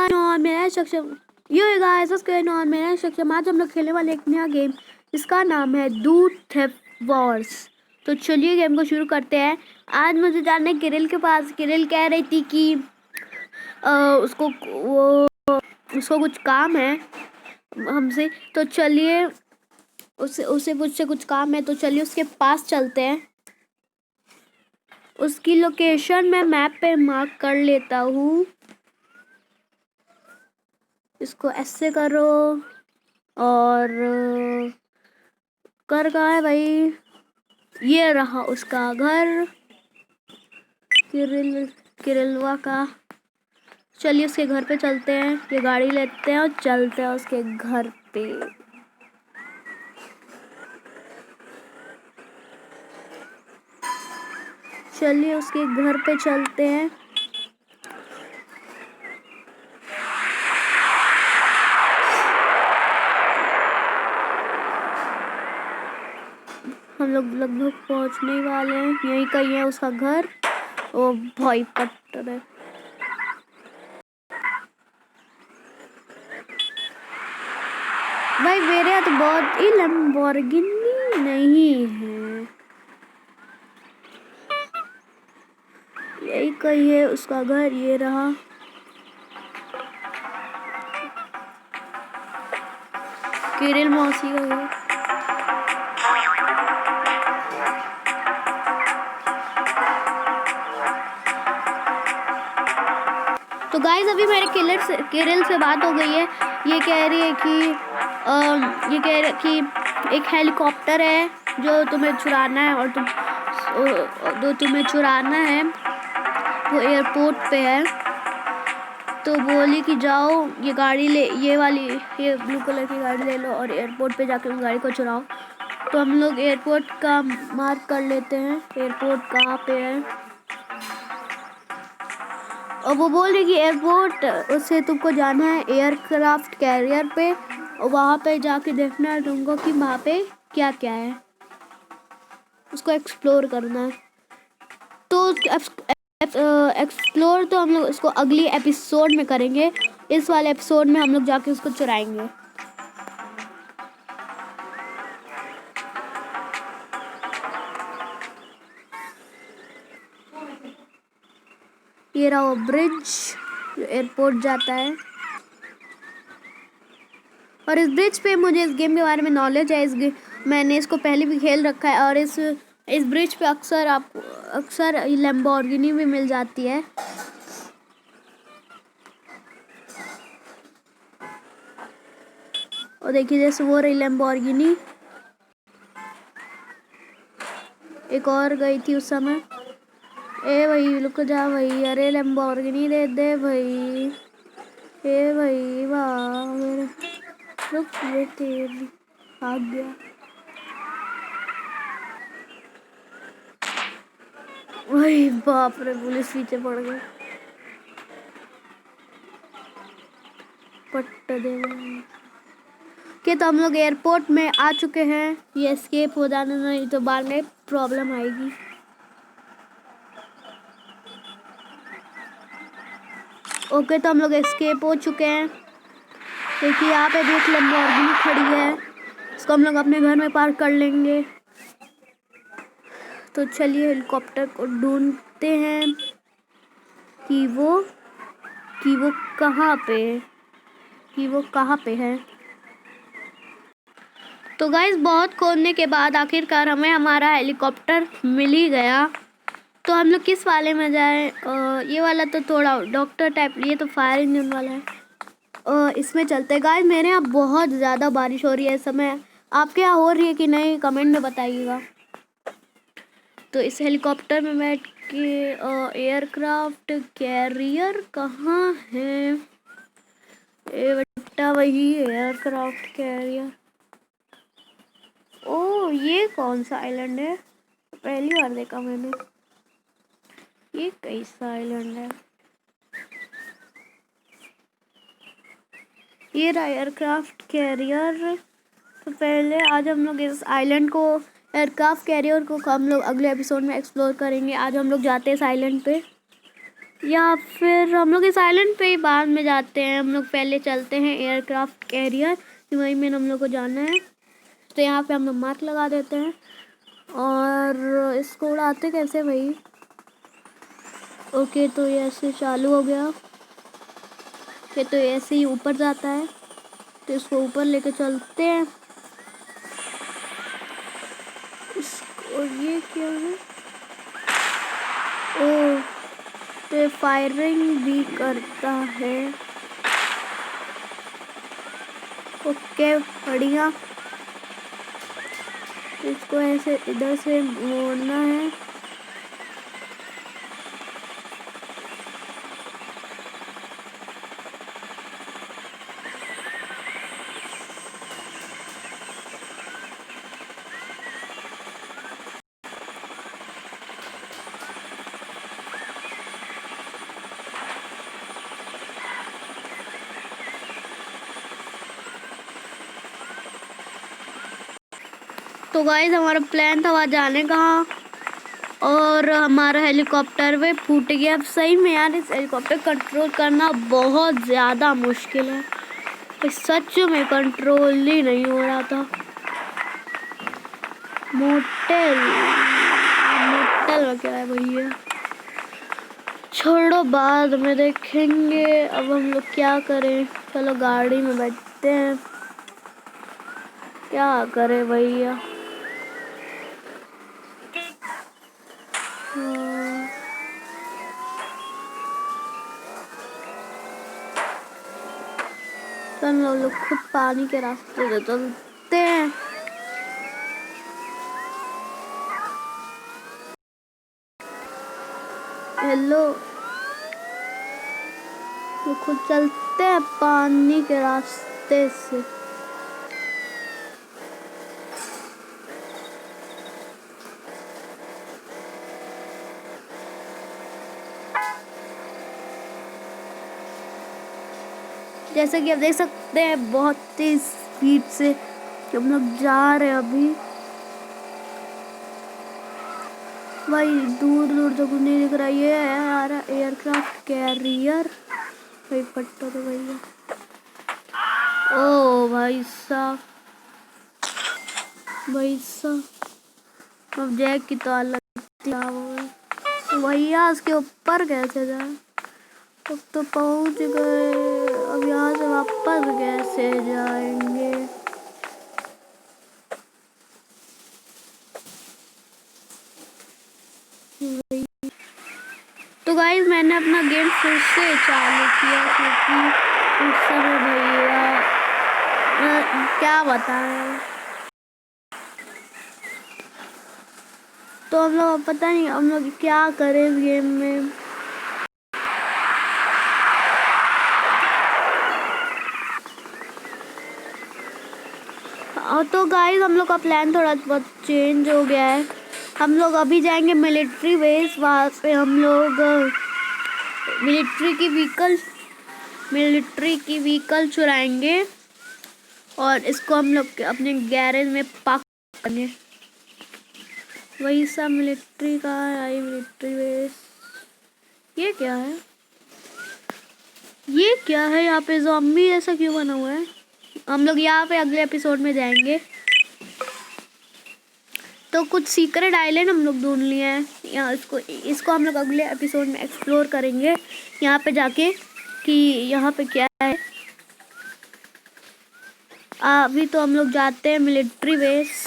और मेरा सक्षम ये गाइस और मेरा सक्षम आज हम लोग खेलने वाले एक नया गेम जिसका नाम है डू थेफ्ट वॉर्स। तो चलिए गेम को शुरू करते हैं। आज मुझे जाना है किरिल के पास। किरिल कह रही थी कि उसको कुछ काम है हमसे, तो चलिए उसे मुझसे कुछ काम है, तो चलिए उसके पास चलते हैं। उसकी लोकेशन मैं मैप पे मार्क कर लेता हूँ। इसको ऐसे करो और कर कहाँ है भाई? ये रहा उसका घर, किरिलवा का। चलिए उसके घर पे चलते हैं। ये गाड़ी लेते हैं और चलते हैं उसके घर पे। चलिए उसके घर पे चलते हैं। हम लोग लगभग पहुंचने वाले हैं। यही कहीं है उसका घर। ओ भाई पत्थर है। भाई मेरे यहाँ तो बहुत ही लैम्बोर्गिनी नहीं है। यही कहीं है उसका घर। ये रहा। किरिल मौसी का घर। तो गाइस अभी मेरे किरिल से बात हो गई है। ये कह रही है कि एक हेलीकॉप्टर है जो तुम्हें चुराना है, और तुम्हें चुराना है वो एयरपोर्ट पे है। तो बोली कि जाओ ये गाड़ी ले, ये ब्लू कलर की गाड़ी ले लो और एयरपोर्ट पे जाकर उस गाड़ी को चुराओ। तो हम लोग एयरपोर्ट का मार्क कर लेते हैं। एयरपोर्ट कहाँ पे है? और वो बोल रही कि एयरपोर्ट उससे तुमको जाना है एयरक्राफ्ट कैरियर पे, और वहाँ पे जाके देखना है तुमको कि वहाँ पे क्या क्या है, उसको एक्सप्लोर करना है। तो एक्सप्लोर तो हम लोग उसको अगली एपिसोड में करेंगे। इस वाले एपिसोड में हम लोग जाके उसको चुराएंगे। ये रहा वो ब्रिज जो एयरपोर्ट जाता है। और इस ब्रिज पे मुझे इस गेम के बारे में नॉलेज है। मैंने इसको पहले भी खेल रखा है। और इस ब्रिज पे अक्सर लैम्बोर्गिनी भी मिल जाती है। और देखिए जैसे वो रही लैम्बोर्गिनी, एक और गई थी उस समय। ए भाई रुक जा भाई, अरे लैम्बोर्गिनी दे दे भाई। ए भाई वाह मेरे, रुक ये तेरी भाग गया। वही बाप रे, पुलिस पीछे पड़ गई। पट्ट दे के। तो हम लोग एयरपोर्ट में आ चुके हैं। ये एस्केप हो जाना, नहीं तो बाद में प्रॉब्लम आएगी। ओके तो हम लोग एस्केप हो चुके हैं। देखिए यहाँ पे भी एक लैम्बोर्गिनी खड़ी है, इसको हम लोग अपने घर में पार्क कर लेंगे। तो चलिए हेलीकॉप्टर को ढूंढते हैं कि वो कहाँ पे है। तो गाइस बहुत खोजने के बाद आखिरकार हमें हमारा हेलीकॉप्टर मिल ही गया। तो हम लोग किस वाले में जाएं? ये वाला तो थोड़ा डॉक्टर टाइप, ये तो फायर इंजन वाला है। इसमें चलते हैं। गाइस मेरे यहाँ बहुत ज़्यादा बारिश हो रही है इस समय। आपके यहाँ हो रही है कि नहीं कमेंट में बताइएगा। तो इस हेलीकॉप्टर में बैठ के एयरक्राफ्ट कैरियर कहाँ है? बेटा वही एयरक्राफ्ट कैरियर। ओ ये कौन सा आइलैंड है? पहली बार देखा मैंने। ये कैसा आइलैंड है? ये रहा एयरक्राफ्ट कैरियर। तो पहले आज हम लोग इस आइलैंड को, एयरक्राफ्ट कैरियर को हम लोग अगले एपिसोड में एक्सप्लोर करेंगे। आज हम लोग जाते हैं इस आइलैंड पे। या फिर हम लोग इस आइलैंड पे ही बाद में जाते हैं। हम लोग पहले चलते हैं एयरक्राफ्ट कैरियर, वहीं में हम लोग को जाना है। तो यहाँ पे हम लोग मार्क लगा देते हैं और इसको उड़ाते कैसे भाई। ओके, तो ये ऐसे चालू हो गया। ये तो ऐसे ही ऊपर जाता है, तो इसको ऊपर लेके चलते हैं। और ये क्या है? ओह, तो ये फायरिंग भी करता है। ओके, बढ़िया। इसको ऐसे इधर से मोड़ना है। तो गाइस हमारा प्लान था वहाँ जाने का, और हमारा हेलीकॉप्टर भी फूट गया। अब सही में यार इस हेलीकॉप्टर कंट्रोल करना बहुत ज़्यादा मुश्किल है। इस सच में कंट्रोल ही नहीं हो रहा था। मोटेल मोटेल क्या है भैया, छोड़ो बाद में देखेंगे। अब हम लोग क्या करें, चलो गाड़ी में बैठते हैं। क्या करें भैया। चलो लोग खुद पानी के रास्ते से चलते हैं। हेलो, वो खुद चलते हैं पानी के रास्ते से। जैसे कि आप देख सकते हैं बहुत तेज स्पीड से हम लोग जा रहे हैं अभी। भाई दूर दूर तक नहीं दिख रहा। ये है हमारा एयरक्राफ्ट कैरियर। भाई पट्टा तो भैया। ओ भाई साहब, भाई साहब अब जैक की तो अलग भैया, उसके ऊपर कैसे जाए। अब तो पहुंच गए, अब यहाँ से वापस कैसे जाएंगे। तो गाइस मैंने अपना गेम फिर से चालू किया, क्योंकि उस समय भैया क्या बताएं। तो हम लोग पता नहीं हम लोग क्या करें इस गेम में। तो गाइस हम लोग का प्लान थोड़ा बहुत चेंज हो गया है। हम लोग अभी जाएंगे मिलिट्री बेस। वहाँ पे हम लोग मिलिट्री की व्हीकल चुराएंगे और इसको हम लोग अपने गैरेज में पार्क करेंगे। वही सब मिलिट्री का है, मिलिट्री बेस। ये क्या है, ये क्या है यहाँ पे ज़ॉम्बी ऐसा क्यों बना हुआ है। हम लोग यहाँ पे अगले एपिसोड में जाएंगे। तो कुछ सीक्रेट आइलैंड हम लोग ढूंढ लिए हैं। यहाँ इसको हम लोग अगले एपिसोड में एक्सप्लोर करेंगे यहाँ पे जाके कि यहाँ पे क्या है। अभी तो हम लोग जाते हैं मिलिट्री बेस।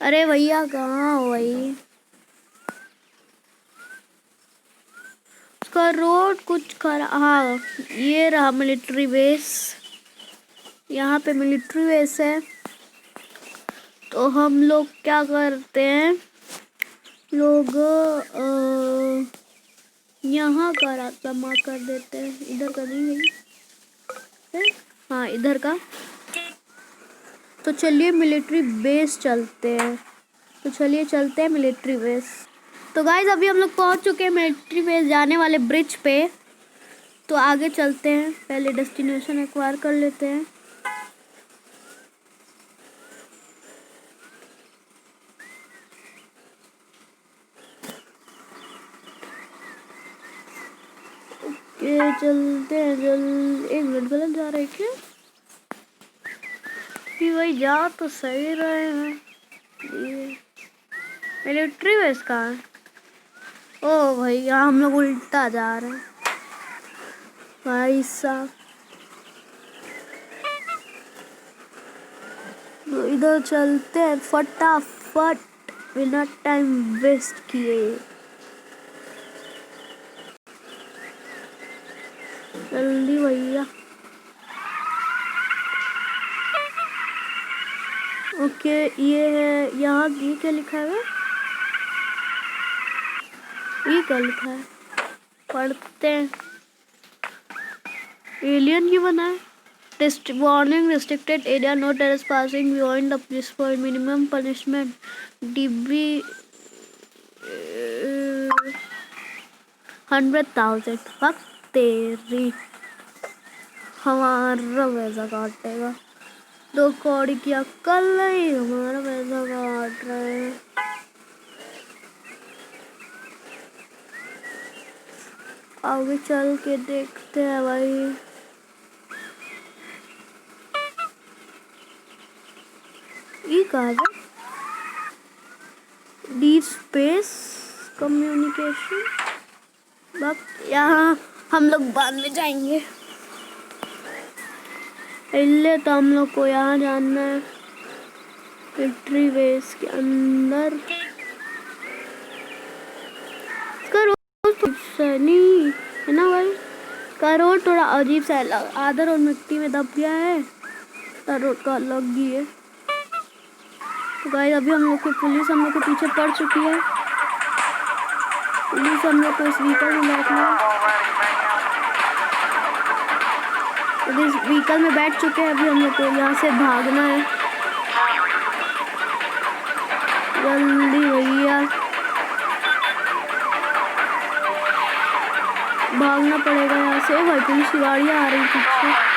अरे भैया कहाँ हो भाई, उसका रोड कुछ खराब। हाँ ये रहा मिलिट्री बेस। यहाँ पे मिलिट्री बेस है। तो हम लोग क्या करते हैं, लोग यहाँ का रास्ता मार्क कर देते हैं। इधर का नहीं है, हाँ इधर का। तो चलिए मिलिट्री बेस चलते हैं। तो चलिए चलते हैं मिलिट्री बेस। तो गाइज अभी हम लोग पहुँच चुके हैं मिलिट्री बेस जाने वाले ब्रिज पे। तो आगे चलते हैं, पहले डेस्टिनेशन एक्वायर कर लेते हैं। ये चलते हैं जल्द। 1 मिनट गलत जा रहे हैं क्या? भाई जा तो सही रहे हैं। मिलिट्री बेस कहाँ है? ओ भाई यहाँ हम लोग उल्टा जा रहे हैं भाई साहब। तो इधर चलते हैं फटाफट बिना टाइम वेस्ट किए। जल्दी भैया। ओके ये है यहाँ। ये क्या लिखा है? ये क्या लिखा है? पढ़ते हैं। एलियन की बना है। Warning, restricted area, no trespassing beyond this point, minimum punishment DB 100,000। Fuck तेरी, हमारा पैसा काटेगा। 2 कौड़ी की अक्ल नहीं, हमारा पैसा काट रहे हैं। आगे चल के देखते हैं भाई। ये कहा है? Deep space communication. बस यहाँ हम लोग बाद में जाएंगे। पहले तो हम लोग को यहाँ जाना है मिलिट्री बेस के अंदर। नहीं है ना भाई? का रोड थोड़ा अजीब सा है, आधा रोड मिट्टी में दब गया है, रोड का अलग ही है। तो गाइस अभी हम लोग की पुलिस हम लोग के पीछे पड़ चुकी है। पुलिस हम लोग को इस व्हीकल में बैठना है। तो इस व्हीकल में बैठ चुके हैं। अभी हम लोग को यहाँ से भागना है। जल्दी भैया भागना पड़ेगा यहाँ से। भाई पुलिस की गाड़ियाँ आ रही पीछे।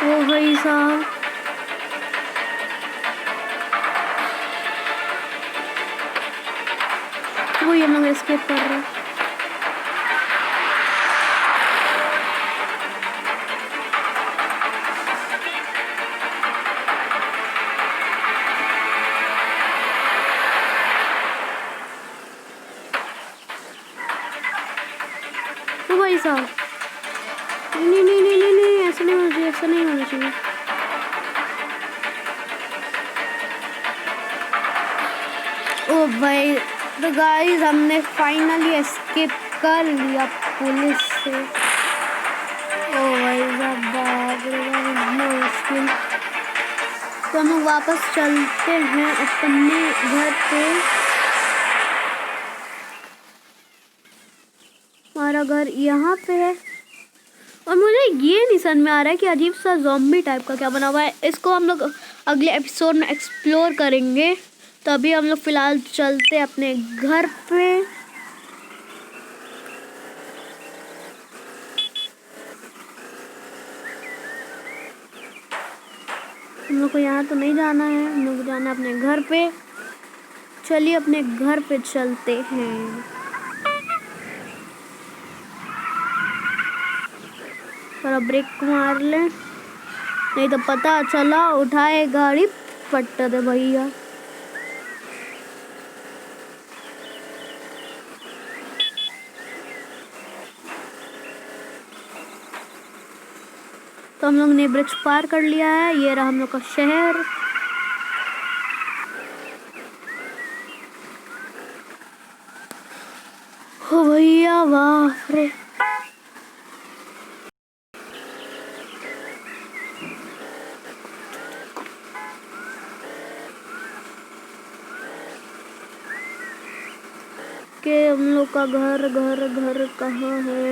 ओ भाई साहब वही हम लोग एस्केप कर रहे हैं। भाई साहब नहीं नहीं नहीं नहीं नहीं, ऐसा नहीं होना चाहिए, ऐसा नहीं होना चाहिए। ओ भाई तो गाइस हमने फाइनली एस्केप कर लिया पुलिस से। ओ भाई साहब मुश्किल। तो हम वापस चलते हैं अपने घर पे। हमारा घर यहाँ पे है। और मुझे ये नहीं समझ में आ रहा है कि अजीब सा ज़ॉम्बी टाइप का क्या बना हुआ है। इसको हम लोग अगले एपिसोड में एक्सप्लोर करेंगे। तो अभी हम लोग फ़िलहाल चलते हैं अपने घर पे। हम लोग को यहाँ तो नहीं जाना है, हम लोग को जाना है अपने घर पे। चलिए अपने घर पे चलते हैं। थोड़ा ब्रेक मार लें, नहीं तो पता चला उठाए गाड़ी पट्टा दे भैया। तो हम लोग ने ब्रिज पार कर लिया है। ये रहा हम लोग का शहर। हो भैया बाप रे। के हम लोग का घर घर घर कहाँ है?